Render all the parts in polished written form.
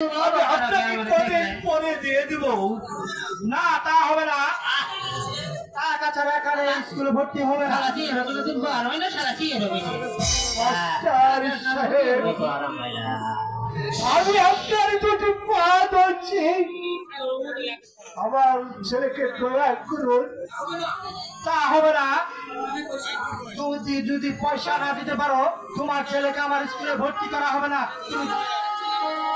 আমি আপনাকে পরে দিয়ে দিব না, তা হবে না। টাকা ছাড়া এখানে স্কুলে ভর্তি হবে না। আমি আপনার দুটি পা ধরছি, আমার ছেলেকে দয়া করুন। তা হবে না। তুমি যদি পয়সা না দিতে পারো, তোমার ছেলেকে আমার স্কুলে ভর্তি করা হবে না। তুমি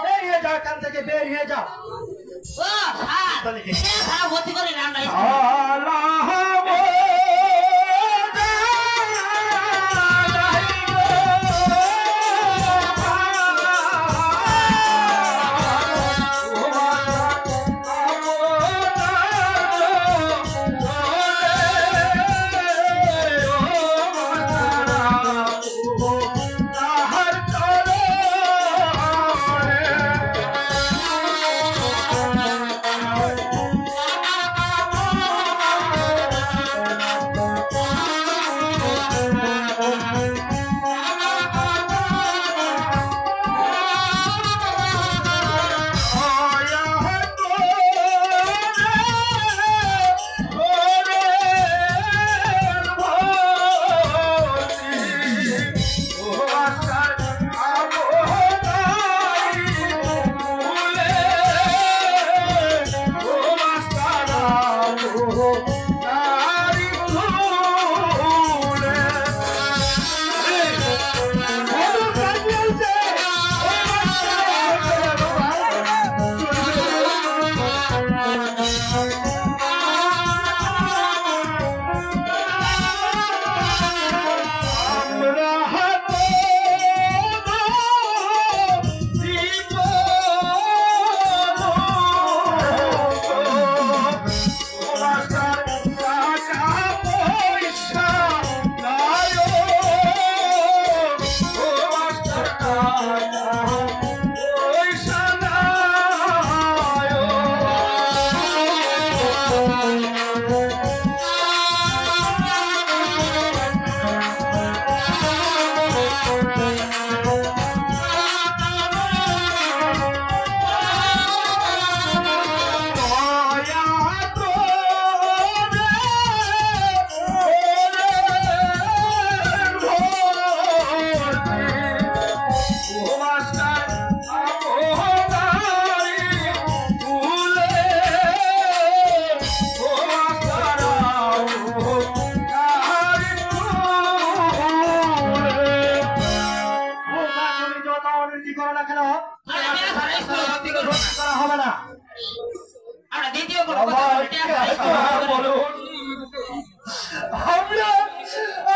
বেরিয়ে যাও, এখান থেকে বেরিয়ে যাও। ভর্তি করে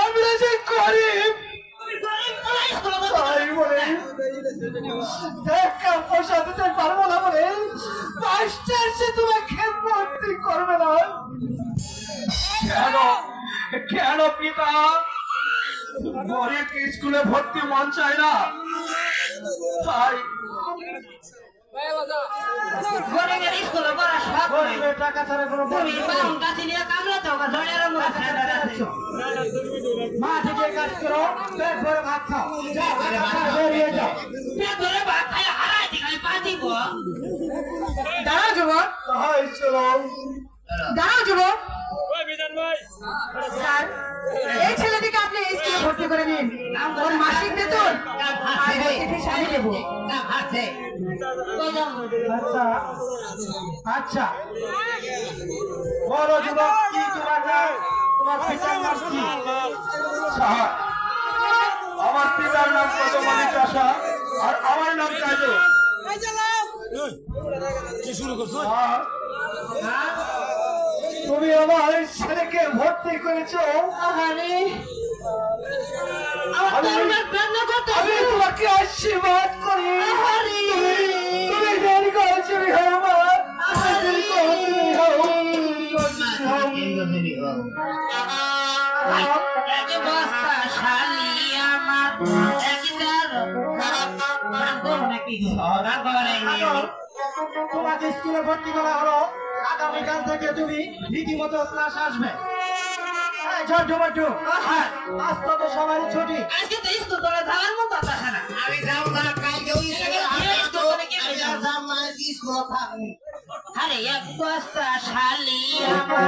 আমরা যে গরিব, পয়সা দিতে পারবো না বলে সে তোমাকে ভর্তি করবে না। কেন কেন পিতা? গরিব স্কুলে ভর্তি মন চায় না, তাই টাকা ছাড়া কোনো মা থেকে কাজ করো, পেট ভরে ভাত খাও, বেরিয়ে যাও। দাঁড়াও যুবক, দাঁড়াও যুবক। স্যার, এই ছেলেটিকে আপনি এই স্কুলে ভর্তি করে নিন। ওর মাসিক বেতন আমি দেবো। আচ্ছা বলো যুবক, কি তোমার নাম? তোমার পিতার নাম কি? আমার পিতার নাম কদমালী চাষা, আর আমার নাম কাজু। তুমি আমার ছেলেকে ভর্তি করেছো, আমি তোমাকে আশীর্বাদ করি। তুমি দেরি করেছো তোমাকে স্কুলে ভর্তি করা হলো। আগামীকাল থেকে তুমি রীতিমতো ক্লাস আসবে। আজ তো সবারই ছুটি। আজকে তো স্কুল করে যাওয়ার মতো আসে না। আমি যাবো কালকে স্কুল থাকুন আরে এক বস্তা শালি আমার